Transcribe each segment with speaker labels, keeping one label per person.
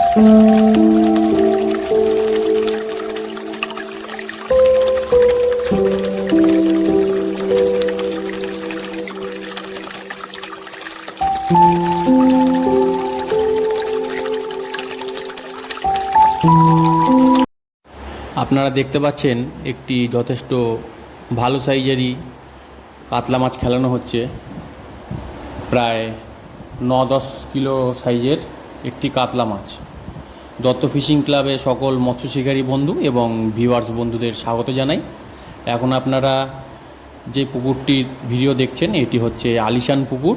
Speaker 1: আপনারা দেখতে পাচ্ছেন একটি যথেষ্ট ভালো সাইজেরই কাতলা মাছ খেলানো হচ্ছে। প্রায় 9-10 কিলো সাইজের একটি কাতলা মাছ। দত্ত ফিশিং ক্লাবে সকল মৎস্য শিকারী বন্ধু এবং ভিউয়ার্স বন্ধুদের স্বাগত জানাই। এখন আপনারা যে পুকুরটির ভিডিও দেখছেন এটি হচ্ছে আলিশান পুকুর,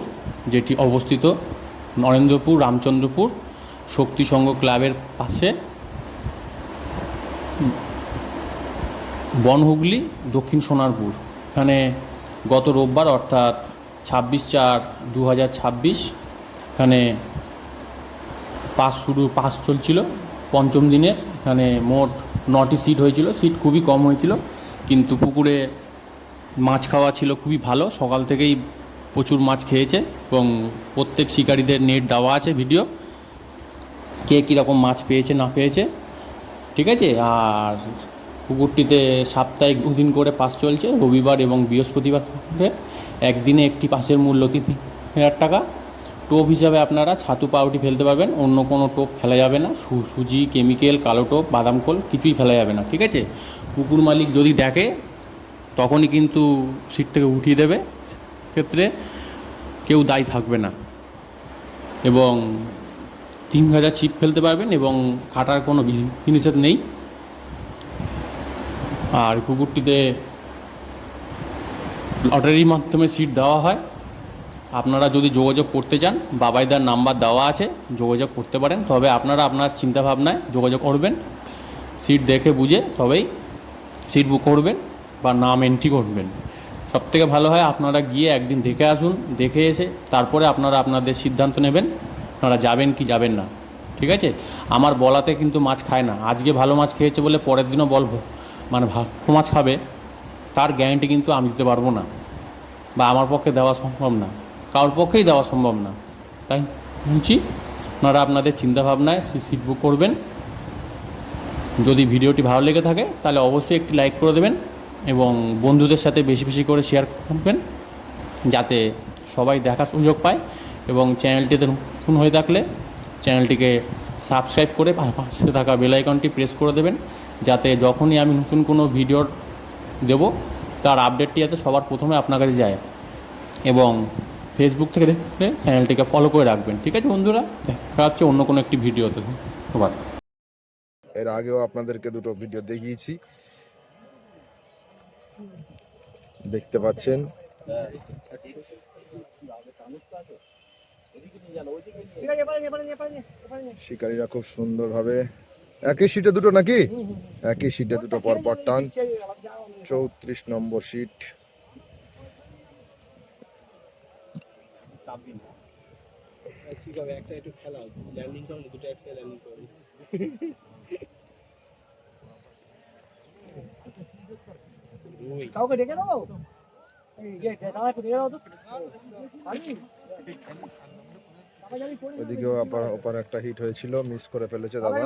Speaker 1: যেটি অবস্থিত নরেন্দ্রপুর রামচন্দ্রপুর শক্তি সংঘ ক্লাবের পাশে, বনহুগলি দক্ষিণ সোনারপুর। এখানে গত রোববার অর্থাৎ 26/4/2026 এখানে পাস চলছিল পঞ্চম দিনের। এখানে মোট 9টি সিট হয়েছিল। সিট খুবই কম হয়েছিল, কিন্তু পুকুরে মাছ খাওয়া ছিল খুবই ভালো। সকাল থেকেই প্রচুর মাছ খেয়েছে এবং প্রত্যেক শিকারীদের নেট দেওয়া আছে ভিডিও, কে কীরকম মাছ পেয়েছে না পেয়েছে, ঠিক আছে। আর পুকুরটিতে সাপ্তাহিক 2 দিন করে পাস চলছে, রবিবার এবং বৃহস্পতিবার। একদিনে একটি পাসের মূল্য 3,000 টাকা। টোপ হিসাবে আপনারা ছাতু পাউটি ফেলতে পারবেন, অন্য কোনো টোপ ফেলা যাবে না। সুজি, কেমিক্যাল, কালো টোপ, বাদাম খোল কিছুই ফেলা যাবে না, ঠিক আছে। পুকুর মালিক যদি দেখে তখনই কিন্তু সিট থেকে উঠিয়ে দেবে, ক্ষেত্রে কেউ দায়ী থাকবে না। এবং 3,000 ছিপ ফেলতে পারবেন এবং কাটার কোনো বিধিনিষেধ নেই। আর পুকুরটিতে লটারির মাধ্যমে সিট দেওয়া হয়। আপনারা যদি যোগাযোগ করতে চান, বাবাইদার নাম্বার দেওয়া আছে, যোগাযোগ করতে পারেন। তবে আপনারা আপনার চিন্তাভাবনায় যোগাযোগ করবেন, সিট দেখে বুঝে তবেই সিট বুক করবেন বা নাম এন্ট্রি করবেন। সবথেকে ভালো হয় আপনারা গিয়ে একদিন দেখে আসুন, দেখে এসে তারপরে আপনারা আপনাদের সিদ্ধান্ত নেবেন আপনারা যাবেন কি যাবেন না, ঠিক আছে। আমার বলাতে কিন্তু মাছ খায় না। আজকে ভালো মাছ খেয়েছে বলে পরের দিনও বলবো মানে ভালো মাছ খাবে, তার গ্যারান্টি কিন্তু আমি দিতে পারবো না, বা আমার পক্ষে দেওয়া সম্ভব না, কারোর পক্ষেই দেওয়া সম্ভব না। তাই বলছি আপনারা আপনাদের চিন্তাভাবনায় সিট বুক করবেন। যদি ভিডিওটি ভালো লেগে থাকে তাহলে অবশ্যই একটি লাইক করে দেবেন এবং বন্ধুদের সাথে বেশি বেশি করে শেয়ার করবেন, যাতে সবাই দেখার সুযোগ পায়। এবং চ্যানেলটিতে নতুন হয়ে থাকলে চ্যানেলটিকে সাবস্ক্রাইব করে পাশে থাকা বেল আইকনটি প্রেস করে দেবেন, যাতে যখনই আমি নতুন কোনো ভিডিও দেব তার আপডেটটি যাতে সবার প্রথমে আপনার কাছে যায়। এবং ফেসবুক থেকে দেখলে চ্যানেলটিকে ফলো করে রাখবেন, ঠিক আছে বন্ধুরা। দেখা হচ্ছে অন্য কোনো একটি ভিডিওতে। ধন্যবাদ।
Speaker 2: এর আগেও আপনাদেরকে দুটো ভিডিও দেখিয়েছি, দেখতে পাচ্ছেন। শিকারীরা খুব সুন্দরভাবে একই সিটে দুটো, নাকি একই সিটে দুটো পরপর টান। 34 নম্বর সিট।
Speaker 3: কাউকে ডেকে দেবো,
Speaker 2: ওদিকেও ওপার একটা হিট হয়েছিল, মিস করে ফেলেছে দাদা।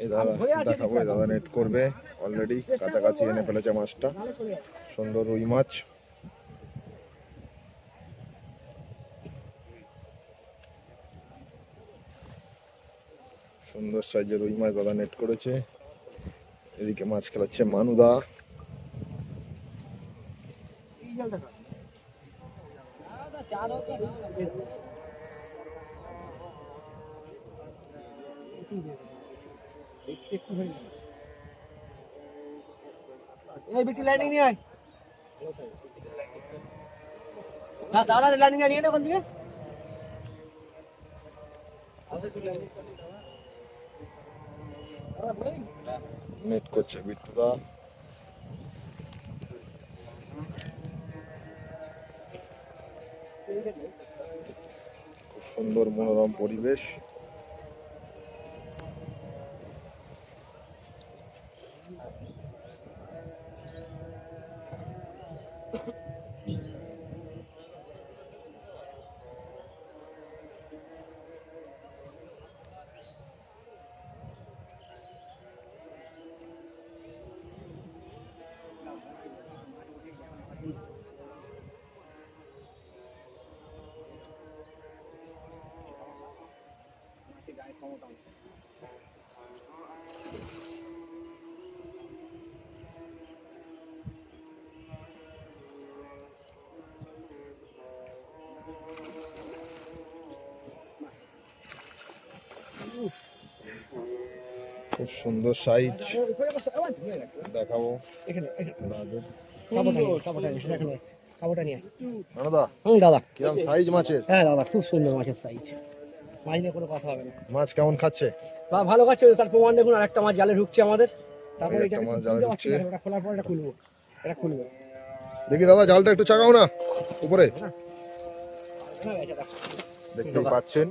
Speaker 2: এই দাদা দেখাবো, এই দাদা নেট করবে, অলরেডি কাছাকাছি এনে ফেলেছে মাছটা। সুন্দর রুই মাছ। সুন্দর সাইজের রুই মাছ দাদা নেট করেছে। এদিকে মাছ খেলাচ্ছে মানুদা।
Speaker 3: এই বিটি লাইনিং নিয়ে আয়। হ্যাঁ দাদা লাইনিং নিয়ে নে ওখান থেকে।
Speaker 2: নেট করছে বিট্টুদা। খুব সুন্দর মনোরম পরিবেশ। খুব সুন্দর সাইজ দেখাবো
Speaker 3: এখানে
Speaker 2: দাদাদের।
Speaker 3: কাপড়টা নিয়ে
Speaker 2: দাদা
Speaker 3: দাদা
Speaker 2: কিরম সাইজ মাছের?
Speaker 3: হ্যাঁ দাদা খুব সুন্দর মাছের সাইজ, মাছ নিয়ে কোনো কথা হবে না।
Speaker 2: মাছ কেমন খাচ্ছে?
Speaker 3: বা ভালো কাছে তার প্রমাণ দেখুন, আরেকটা মাছ জালে ঢুকছে আমাদের। তারপরে
Speaker 2: এই
Speaker 3: এটা
Speaker 2: একটা মাছ জালে ঢুকছে।
Speaker 3: এটা খোলার পর এটা খুলবো, এটা খুলবো।
Speaker 2: দেখি দাদা জালটা একটু চাগাও না উপরে। দেখতেই পাচ্ছেন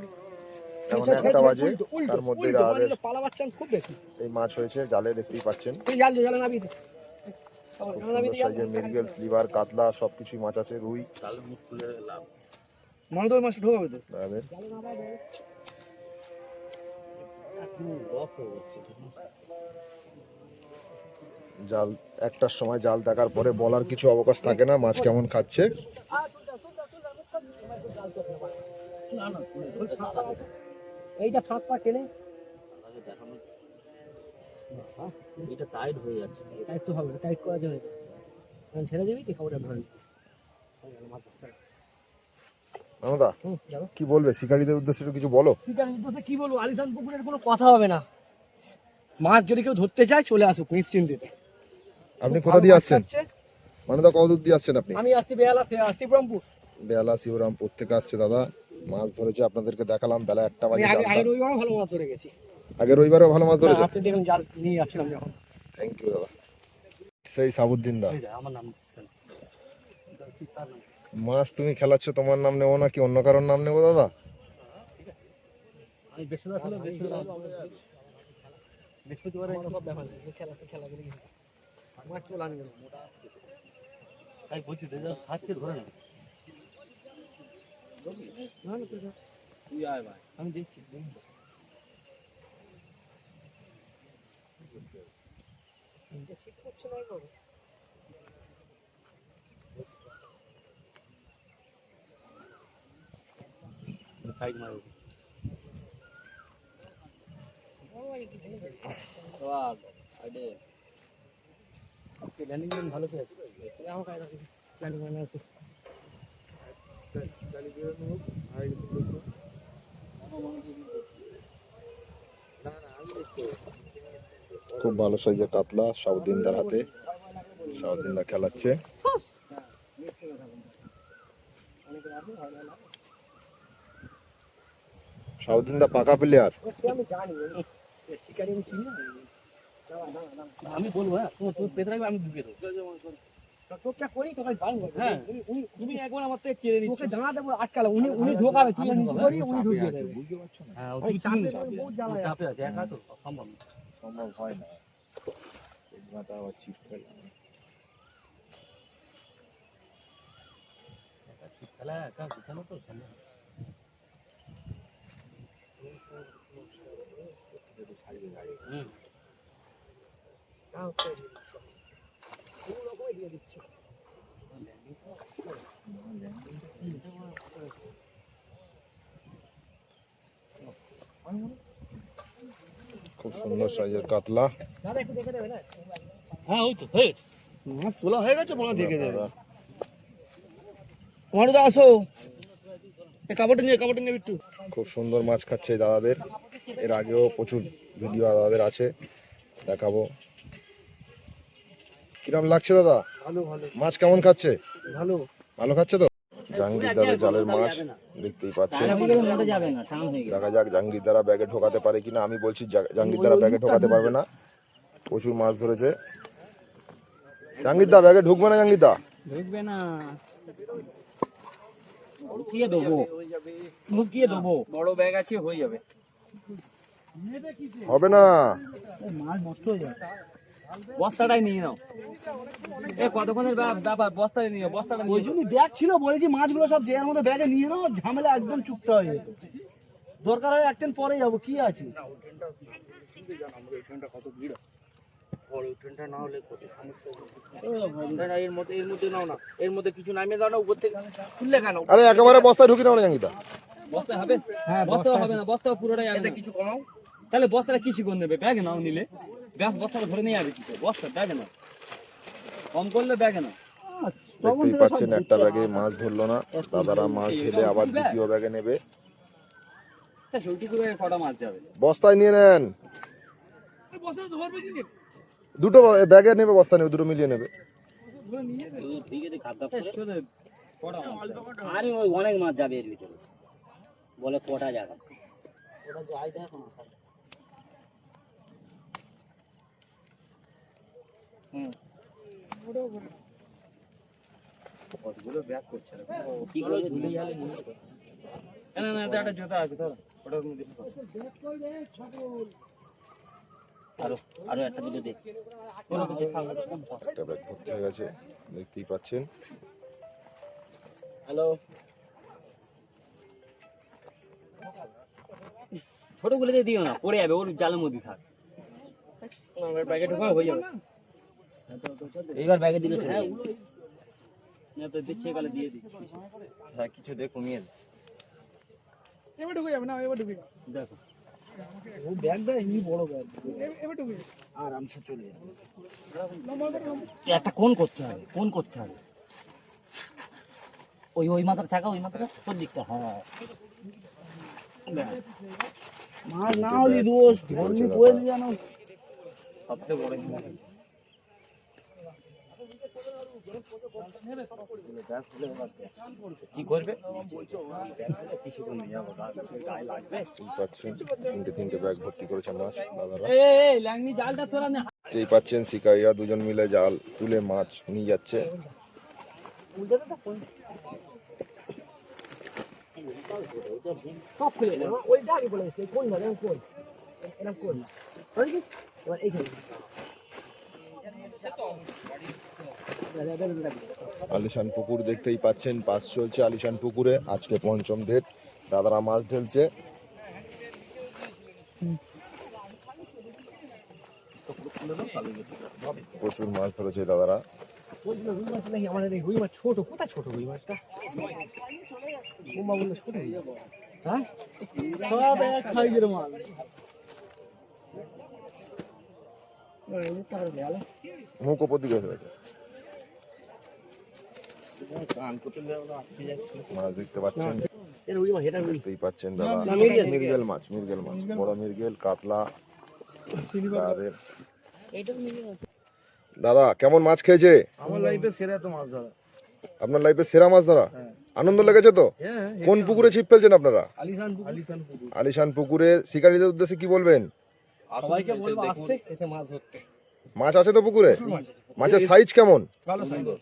Speaker 2: এখন 1টা বাজে, তার মধ্যে দাদাদের
Speaker 3: পালাবার চান্স খুব বেশি।
Speaker 2: এই মাছ হয়েছে জালে, দেখতেই পাচ্ছেন।
Speaker 3: তুই জাল জালে নাবি দে।
Speaker 2: খুব সুন্দর সাইজের মৃগেল, স্লিভার, কাতলা সবকিছুই মাছ আছে, রুই
Speaker 3: মানে তো ওই মাছটা ঢোকাবে তো।
Speaker 2: দাদাদের। জাল 1টার সময় জাল দেখার পরে বলার কিছু অবকাশ থাকে না মাছ কেমন খাচ্ছে।
Speaker 3: এইটা ফাঁকটা কেনে
Speaker 4: এটা টাইট হয়ে যাচ্ছে।
Speaker 3: টাইট তো হবে, টাইট করা যাবে। এখন ছেড়ে দিবি কি খবরটা ধরে নিবি।
Speaker 2: দাদা কি বলবে শিকারীদের উদ্দেশ্যে একটু কিছু বলো।
Speaker 3: কি বলবো, আলিশান পুকুরের কোনো কথা হবে না। মাছ যদি কেউ ধরতে চায় চলে আসুক নিশ্চিন্তে।
Speaker 2: আপনি কোথা দিয়ে আসছেন? মানে দা কত দূর দিয়ে আসছেন আপনি?
Speaker 3: আমি আসছি বেহালা, শিবরামপুর।
Speaker 2: বেহালা শিবরামপুর থেকে আসছে দাদা, মাছ ধরেছে, আপনাদেরকে দেখালাম বেলা 1টা
Speaker 3: আমি
Speaker 2: বাজে।
Speaker 3: আগে রবিবারও ভালো মাছ ধরে গেছি।
Speaker 2: আগে রবিবারেও ভালো মাছ ধরেছে।
Speaker 3: আপনি দেখুন জাল নিয়ে আসছিলাম যখন।
Speaker 2: থ্যাংক ইউ দাদা। সেই সাবুদ্দিন দা,
Speaker 4: আমার নাম
Speaker 2: মাছ তুমি খেলাচ্ছ, তোমার নাম নেবো নাকি অন্য কারোর নাম নেবো দাদা?
Speaker 4: আমি বৃহস্পতিবার
Speaker 3: সব ব্যাপার নেই, খেলা করে মাছ চলে আনবে না।
Speaker 4: তাই বলছি সাতকে ধরে না। তুই আয় ভাই, আমি দেখছি।
Speaker 3: ঠিক করছে না এগুলো।
Speaker 4: সাইড মারো। ল্যান্ডিং ম্যান ভালো করে
Speaker 3: আমার কাছে আছে, প্ল্যানিং মানে আছে।
Speaker 2: খুব ভালো সাইজের কাতলা সাউদ্দিন দার হাতে, সাউদ্দিন দা খেলাচ্ছে। সাউদ্দিন দা পাকা প্লেয়ার।
Speaker 3: আমি জানি শিকারি আমি চিনি না।
Speaker 4: আমি বলবো, হ্যাঁ তুই পেতে রাখবে, আমি ঢুকে দেবো।
Speaker 3: চোখটা করি তোকে বাংলা।
Speaker 4: হ্যাঁ
Speaker 3: তুমি একবার আমার থেকে কেড়ে নিচ্ছ। ওকে জানা দেবো আটকালে উনি ঢোকাবে, তুই নিচে করি উনি ঢুকিয়ে দেবে।
Speaker 4: হ্যাঁ
Speaker 3: ওই চাপে বহুত জ্বালা
Speaker 4: চাপে আছে, একা তো সম্ভব না।
Speaker 2: সম্ভব হয় না, মাথা আবার চিপ খেলা।
Speaker 4: খেলা একা গুছানো তো সম্ভব না। হুম
Speaker 3: দিয়ে দিচ্ছে।
Speaker 2: খুব সুন্দর সাইজের কাতলা।
Speaker 3: দাদা একটু দেখে দেবে না?
Speaker 4: হ্যাঁ ওই তো হয়ে গেছে।
Speaker 5: মাছ তোলা হয়ে গেছে, বলা দেখে দেবে। তোমারও আসো, এই কাপড়টা নিয়ে একটু।
Speaker 2: খুব সুন্দর মাছ খাচ্ছে এই দাদাদের, এর আগেও প্রচুর ভিডিও দাদাদের আছে, দেখাবো। কিরম লাগছে দাদা?
Speaker 5: ভালো ভালো
Speaker 2: মাছ কেমন খাচ্ছে?
Speaker 5: ভালো।
Speaker 2: ভালো খাচ্ছে তো? জাহাঙ্গীর দাদের জালের মাছ দেখতেই পাচ্ছেন।
Speaker 4: যাবে না, টান হয়ে গেছে।
Speaker 2: দেখা যাক জাহাঙ্গীর দ্বারা ব্যাগে ঢোকাতে পারে কিনা। আমি বলছি জাহাঙ্গীর দ্বারা ব্যাগে ঢোকাতে পারবে না, প্রচুর মাছ ধরেছে। জাহাঙ্গীর দা ব্যাগে ঢুকবে না, জাহাঙ্গীর দা
Speaker 4: ঢুকবে না, ঢুকিয়ে দেবো, ঢুকিয়ে দেবো। বড় ব্যাগ আছে, হয়ে যাবে।
Speaker 2: হবে না,
Speaker 5: মাছ নষ্ট হয়ে যাবে।
Speaker 4: বস্তাটাই নিয়ে নাও। কতক্ষণের ব্যাপার, বস্তায় নিয়ে বস্তাটা
Speaker 5: ওই জন্য ব্যাগ ছিল, বলেছি মাছগুলো সব যে মধ্যে ব্যাগে নিয়ে নাও, ঝামেলা একদম চুপতে হয়ে যেত। দরকার হয় একদিন পরে যাবো, কি আছে।
Speaker 4: এর মধ্যে নাও না, এর মধ্যে কিছু নামিয়ে দাও না, উপর থেকে খুললে কেন?
Speaker 2: আরে একেবারে বস্তায় ঢুকি নাও না জাহাঙ্গীর দা।
Speaker 4: বস্তা হবে?
Speaker 3: হ্যাঁ,
Speaker 4: বস্তা
Speaker 3: বস্তা
Speaker 4: হবে না, বস্তা পুরোটাই আসবে। কিছু কমাও। তাহলে বস্তাটা কিসে করে নেবে? ব্যাগে নাও নিলে। ব্যাগ বস্তাটা ধরে নিয়ে যাবে কি করে? বস্তা ব্যাগে নাও। কম করলে ব্যাগে নাও।
Speaker 2: দেখতেই পাচ্ছেন একটা ব্যাগে মাছ ধরলো না, দাদারা মাছ ঢেলে আবার দ্বিতীয় ব্যাগে নেবে।
Speaker 4: হ্যাঁ, সৌটি করে কটা মাছ যাবে?
Speaker 2: বস্তায় নিয়ে নেন, দুটো ব্যাগে নেবে, বস্তা নেবে, দুটো মিলিয়ে নেবে।
Speaker 4: কটা মাছ যাবে?
Speaker 6: আরে ওই অনেক মাছ যাবে এর ভিতরে, বলে কটা জায়গা।
Speaker 5: ওটা যাই দেখ না
Speaker 4: কতগুলো ব্যাগ করছে রে?
Speaker 6: কি করবে
Speaker 4: ঝুলে গেলে নিয়ে যাবে। না, না, এটা একটা জুতা আছে ধর। ওটার মধ্যে ঢোকাও।
Speaker 6: আরো আরো একটা দুটো দে।
Speaker 2: একটা ব্যাগ ভর্তি হয়ে গেছে, দেখতেই পাচ্ছেন।
Speaker 5: হ্যালো
Speaker 4: ছোটগুলো দিয়ে দিও না, পড়ে যাবে, ওর জালের মধ্যে থাক।
Speaker 3: ব্যাগে ঢোকা হয়ে যাবে।
Speaker 6: এইবার ব্যাগে দিলে চলে যাবে।
Speaker 4: না তো দিচ্ছে গেলে দিয়ে দিই।
Speaker 1: হ্যাঁ, কিছু দিয়ে কমিয়ে দে।
Speaker 4: দেখো
Speaker 5: ও ব্যাগটা এমনি বড় ব্যাগ আরামসে চলে যাবে।
Speaker 6: একটা কোন করতে হবে, কোন করতে হবে। ওই ওই মাথার চাকা, ওই মাথাটা তোর দিকটা। হ্যাঁ,
Speaker 5: মাছ না হলে দোষ ধর্ম করে নিয়ে জানো।
Speaker 4: সবথেকে বড় জিনিস। কি করবে? কিছু করে নিয়ে যাবো, গায়ে লাগবে।
Speaker 2: দেখতেই পাচ্ছেন তিনটে ব্যাগ ভর্তি করেছে মাছ দাদারা।
Speaker 4: এই ল্যাংনি জালটা তোরা নে।
Speaker 2: দেখতেই পাচ্ছেন শিকারীরা দুজন মিলে জাল তুলে মাছ নিয়ে যাচ্ছে।
Speaker 3: সব খুলে দেবো, ওইটা আগে বলে এসেছি, কোন ধরে কোন এরকম কোন এবার এইখানে
Speaker 2: আলিশান পুকুর দেখতেই পাচ্ছেন, পাস চলছে আলিশান পুকুরে। আজকে পঞ্চম ডেট, দাদারা মাছ ঢেলছে। প্রচুর মাছ ধরেছে দাদারা।
Speaker 3: বলছিল রুই মাছ নাকি আমাদের এই রুই মাছ ছোট, কোথায় ছোট রুই মাছটা? বোমা বললো ছোট রুই। হ্যাঁ
Speaker 5: সব এক সাইজের মাল।
Speaker 2: মুখ ওপর দিকে হয়ে গেছে। মাছ দেখতে পাচ্ছেন,
Speaker 3: এটা রুই মাছ, এটা রুই।
Speaker 2: দেখতেই পাচ্ছেন দাদা।
Speaker 3: না, মৃগেল।
Speaker 2: মৃগেল মাছ, মৃগেল মাছ, বড় মৃগেল, কাতলা। দাদাদের দাদা কেমন মাছ খেয়েছে?
Speaker 5: আমার লাইফে সেরা তো মাছ ধরা।
Speaker 2: আপনার লাইফে সেরা মাছ ধরা? আনন্দ লেগেছে তো?
Speaker 5: হ্যাঁ
Speaker 2: কোন পুকুরে ছিপ ফেলছেন আপনারা?
Speaker 3: আলিশান পুকুর।
Speaker 2: আলিশান পুকুরে। শিকারীদের উদ্দেশ্যে কি বলবেন?
Speaker 3: সবাইকে বলবো আসতে এসে মাছ ধরতে।
Speaker 2: মাছ আছে তো পুকুরে? মাছের সাইজ কেমন?
Speaker 3: ভালো সুন্দর।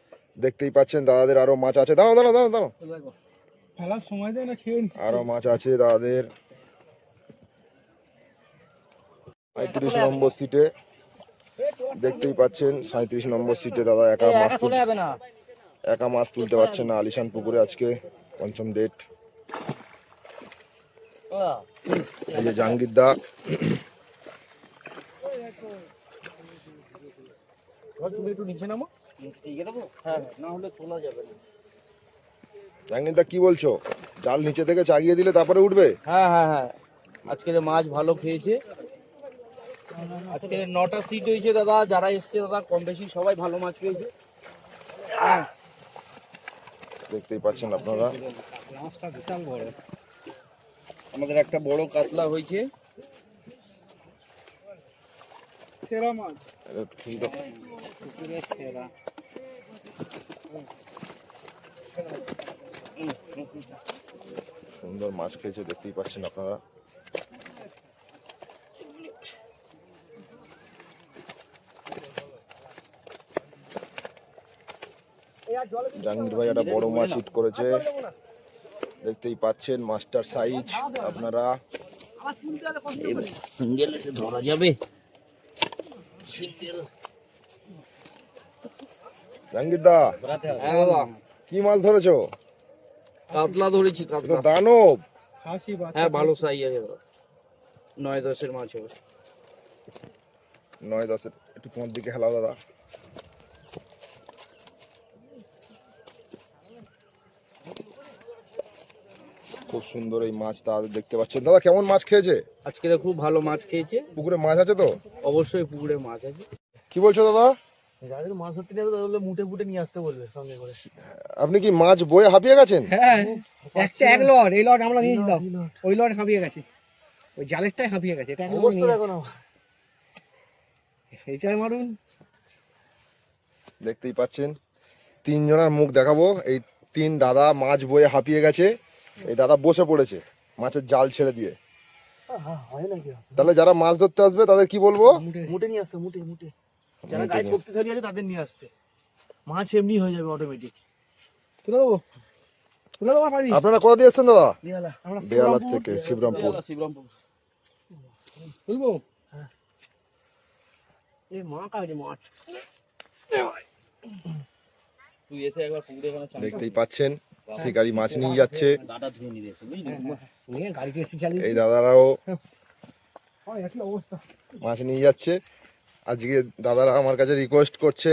Speaker 2: দেখতেই পাচ্ছেন দাদাদের আরো মাছ আছে। দাঁড়াও দাঁড়াও দাঁড়াও দাঁড়াও,
Speaker 5: ফেলার সময় দেয় না, খেয়ে নি।
Speaker 2: আরো মাছ আছে দাদাদের। 35 নম্বর সিটে দেখতেই পাচ্ছেন, 37 নম্বর সিটে দাদা একা মাছ
Speaker 6: চলে যাবে না।
Speaker 2: একা মাছ তুলতে পারছেন না আলিশান পুকুরে। আজকে পঞ্চম ডেট। এই যে জাহাঙ্গীর দা,
Speaker 3: তুমি একটু নিচে নামো। হ্যাঁ, না হলে তোলা যাবে না।
Speaker 2: জাহাঙ্গীর দা কি বলছো? জাল নিচে থেকে চাগিয়ে দিলে তারপরে উঠবে?
Speaker 3: হ্যাঁ হ্যাঁ হ্যাঁ, আজকের মাছ ভালো খেয়েছে। আজকে 9টা সিট হয়েছে দাদা, যারা এসছে দাদা কম বেশি সবাই ভালো মাছ খেয়েছে।
Speaker 2: দেখতেই পাচ্ছেন আপনারা।
Speaker 3: মাছটা বিশাল বড়। আমাদের একটা বড় কাতলা হয়েছে।
Speaker 5: সেরা মাছ।
Speaker 2: কিন্তু
Speaker 3: সেরা।
Speaker 2: সুন্দর মাছ খেয়েছে, দেখতেই পাচ্ছেন আপনারা। জাহাঙ্গীর ভাই একটা বড় মাছ হিট করেছে, দেখতেই পাচ্ছেন মাস্টার সাইজ আপনারা।
Speaker 6: সিঙ্গেল ধরা যাবে।
Speaker 2: জাহাঙ্গীর দা
Speaker 3: হ্যাঁ দাদা,
Speaker 2: কি মাছ ধরেছো?
Speaker 3: কাতলা ধরেছি,
Speaker 2: এটা তো
Speaker 3: কাতলা।
Speaker 2: দানব।
Speaker 5: খাসি বাচ্চা।
Speaker 3: হ্যাঁ ভালো সাইজ আছে দাদা, 9-10-এর মাছ হবে।
Speaker 2: 9-10 একটু তোমার দিকে হেলাও দাদা। খুব সুন্দর এই মাছ দাদা দেখতে পাচ্ছেন। দাদা কেমন মাছ খেয়েছে?
Speaker 3: আজকে খুব ভালো মাছ খেয়েছে।
Speaker 2: পুকুরে মাছ আছে তো?
Speaker 3: অবশ্যই পুকুরে মাছ আছে।
Speaker 2: কি বলছো দাদা?
Speaker 5: যাদের মাছ ধরতে যাবে তাহলে মুটে ফুটে নিয়ে আসতে বলবে সঙ্গে করে।
Speaker 2: আপনি কি মাছ বয়ে হাঁপিয়ে গেছেন?
Speaker 6: হ্যাঁ এক লট, এই লট আমরা নিয়েছিলাম, ওই লট হাঁপিয়ে গেছে, ওই জালেরটাই হাঁপিয়ে গেছে। এটা
Speaker 5: অবস্থা দেখো না।
Speaker 6: এইটাই মারুন।
Speaker 2: দেখতেই পাচ্ছেন 3 জনের মুখ দেখাবো। এই 3 দাদা মাছ বয়ে হাঁপিয়ে গেছে। এই দাদা বসে পড়েছে মাছের জাল ছেড়ে দিয়ে।
Speaker 5: হয় নাকি?
Speaker 2: তাহলে যারা মাছ ধরতে আসবে তাদের কি বলবো?
Speaker 5: মুটে নিয়ে আসতে, মুটে মুটে। যারা গায়ে শক্তিশালী আছে তাদের নিয়ে আসতে, মাছ এমনি হয়ে যাবে অটোমেটিক।
Speaker 6: তুলে দেবো, তুলে দেবো পারি।
Speaker 2: আপনারা কোথা দিয়ে এসছেন দাদা?
Speaker 6: আমরা
Speaker 2: বেহালা থেকে, শিবরামপুর।
Speaker 3: শিবরামপুর।
Speaker 6: তুলবো। এই মা কাছে মাছ।
Speaker 3: তুই এসে একবার পুকুরে এখানে চান
Speaker 2: দেখতেই পাচ্ছেন শিকারি মাছ নিয়ে যাচ্ছে।
Speaker 3: গাটা ধুয়ে নিয়ে এসে বুঝলি?
Speaker 6: নিয়ে গাড়িতে এসে চালিয়ে
Speaker 2: এই দাদারাও
Speaker 6: একই অবস্থা।
Speaker 2: মাছ নিয়ে যাচ্ছে। আজকে দাদারা আমার কাছে রিকোয়েস্ট করছে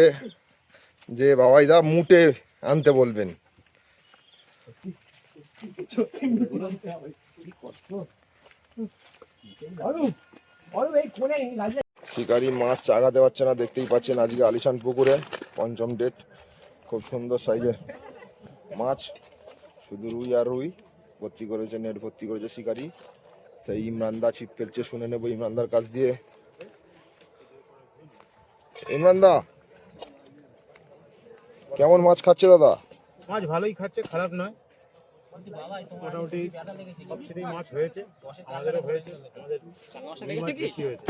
Speaker 2: যে বাবাই দা মুটে আনতে বলবেন। শিকারি মাছ চাগা দেওয়াচ্ছে না, দেখতেই পাচ্ছেন। আজকে আলিশান পুকুরে 5ম ডেট। খুব সুন্দর সাইজের মাছ, শুধু রুই আর রুই ভর্তি করেছে, নেট ভর্তি করেছে শিকারি। সেই ইমরানদা ছিপ ফেলছে, শুনে নেবো ইমরানদার কাছ দিয়ে। ইমরানদা কেমন মাছ খাচ্ছে দাদা?
Speaker 7: মাছ ভালোই খাচ্ছে, খারাপ নয়। মোটামুটি সব সিটেই মাছ হয়েছে, আমাদেরও হয়েছে, আমাদের রুই মাছ বেশি হয়েছে।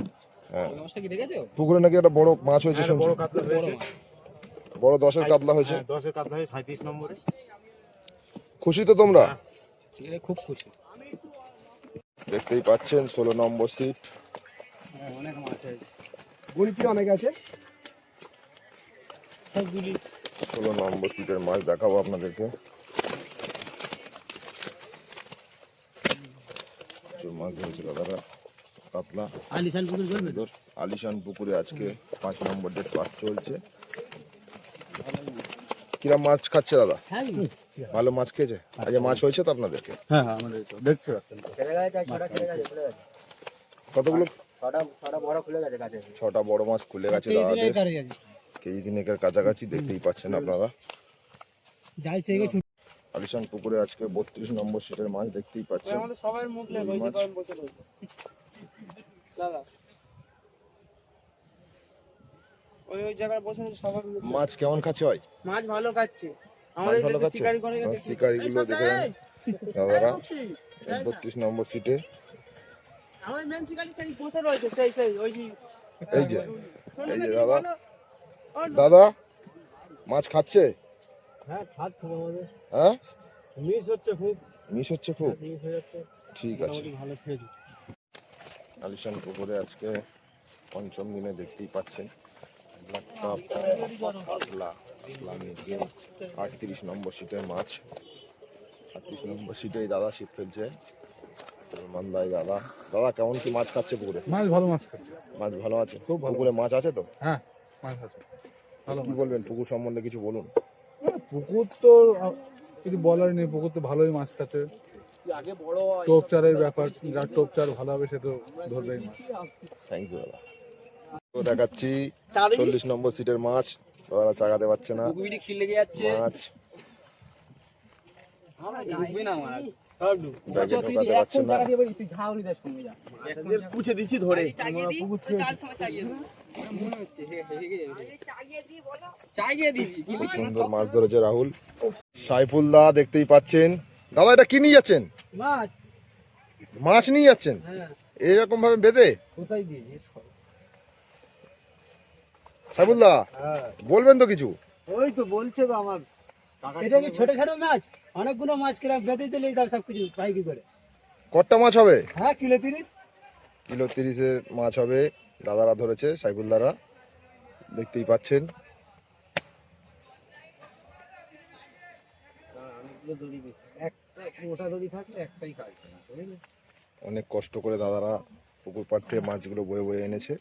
Speaker 2: হ্যাঁ, পুকুরে নাকি একটা বড় মাছ হয়েছে
Speaker 7: একটা
Speaker 2: শুনছি।
Speaker 7: বড় কাতলা হয়েছে,
Speaker 2: বড় 10-এর কাতলা হয়েছে।
Speaker 7: 10-এর কাতলা হয়েছে 37 নম্বরে।
Speaker 2: খুশি তো তোমরা?
Speaker 6: খুব খুশি।
Speaker 2: দেখতেই পাচ্ছেন 16 নম্বর সিট।
Speaker 6: অনেক মাছ হয়েছে।
Speaker 5: গলিপি অনেক আছে।
Speaker 2: 16 নম্বর সিটের মাছ দেখাবো আপনাদেরকে। প্রচুর মাছ ধরেছে দাদারা, কাতলা।
Speaker 5: আলিশান পুকুর করবে তো?
Speaker 2: আলিশান পুকুরে আজকে 5 নম্বর ডেট পাস চলছে। কিরম মাছ খাচ্ছে দাদা? ভালো মাছ খেয়েছে? আজকে মাছ হয়েছে তো আপনাদেরকে?
Speaker 7: হ্যাঁ হ্যাঁ, আমাদের তো দেখতে পাচ্ছেন।
Speaker 2: কতগুলো?
Speaker 3: ছটা বড় খুলে গেছে গাছে।
Speaker 2: 6টা বড় মাছ খুলে গেছে দাদাদের, কেজি 3-এর কাছাকাছি। দেখতেই পাচ্ছেন আপনারা।
Speaker 5: জাল চেয়ে
Speaker 2: আলিশান পুকুরে আজকে 32 নম্বর সিটের মাছ দেখতেই পাচ্ছেন।
Speaker 5: সবার মুখ
Speaker 2: রুই মাছ।
Speaker 5: ওই জায়গায় বসে সবার
Speaker 2: মাছ কেমন খাচ্ছে ভাই?
Speaker 5: মাছ ভালো খাচ্ছে।
Speaker 2: মাছ ভালো খাচ্ছে? শিকারিগুলো দেখেন দাদারা 32 নম্বর সিটে।
Speaker 5: আমাদের মেন শিকারি সেই বসে রয়েছে, সেই ওই যে
Speaker 2: এই যে দাদা, দাদা মাছ খাচ্ছে?
Speaker 5: হ্যাঁ খাচ্ছে আমাদের।
Speaker 2: হ্যাঁ,
Speaker 5: মিস হচ্ছে খুব,
Speaker 2: মিস হচ্ছে খুব।
Speaker 5: মিস হয়ে যাচ্ছে।
Speaker 2: ঠিক আছে।
Speaker 5: ভালো খেয়েছি।
Speaker 2: আলিশান পুকুরে আজকে 5ম দিনে দেখতেই পাচ্ছেন ব্ল্যাক টপ, কাতলা, লামিয়ে 38 নম্বর সিটের মাছ। 38 নম্বর সিটে দাদা ছিপ ফেলছে। মান্দাই দাদা। দাদা কেমন কি মাছ খাচ্ছে পুকুরে?
Speaker 7: মাছ ভালো মাছ খাচ্ছে।
Speaker 2: মাছ ভালো আছে? পুকুরে মাছ আছে তো?
Speaker 7: হ্যাঁ মাছ আছে।
Speaker 2: কি বলবেন পুকুর সম্বন্ধে কিছু বলুন।
Speaker 7: পুকুর তো কিছু বলার নেই, পুকুর তো ভালোই মাছ খাচ্ছে।
Speaker 3: আগে বড়
Speaker 7: টোপচারের ব্যাপার, যার টোপচার ভালো হবে সে তো ধরবেই মাছ।
Speaker 2: থ্যাংক ইউ দাদা। তো দেখাচ্ছি 40 নম্বর সিটের মাছ। দাদারা চাগাতে পারছে না
Speaker 3: পুকুরটি খিলে যাচ্ছে।
Speaker 2: মাছ,
Speaker 3: ঢুকবি না মাছ।
Speaker 2: ব্যাগে ঢোকাতে পারছে না।
Speaker 3: তুই ঝাউরি দেশ কমে যা। পুছে দিছি ধরে। চাগিয়ে দিবি।
Speaker 2: খুব সুন্দর মাছ ধরেছে রাহুল। সাইফুল দা দেখতেই পাচ্ছেন। দাদা এটা কি নিয়ে যাচ্ছেন?
Speaker 5: মাছ।
Speaker 2: মাছ নিয়ে যাচ্ছেন এরকম ভাবে বেঁধে?
Speaker 5: কোথায় দিয়েছিস?
Speaker 2: সাইফুল দা বলবেন তো কিছু?
Speaker 5: ওই তো বলছে তো আমার। এটা কি ছোট ছোট মাছ? অনেকগুলো মাছ কিরা বেঁধে দিলেই দাও সব কিছু পাইকি করে।
Speaker 2: কটা মাছ হবে?
Speaker 5: হ্যাঁ কিলো 30।
Speaker 2: কিলো 30-এর মাছ হবে। দাদারা ধরেছে, সাইফুল দারা দেখতেই পাচ্ছেন।
Speaker 5: একটা মোটা দড়ি থাকলে একটাই কাজ।
Speaker 2: অনেক কষ্ট করে দাদারা পুকুর পাড় থেকে মাছগুলো বয়ে বয়ে এনেছে।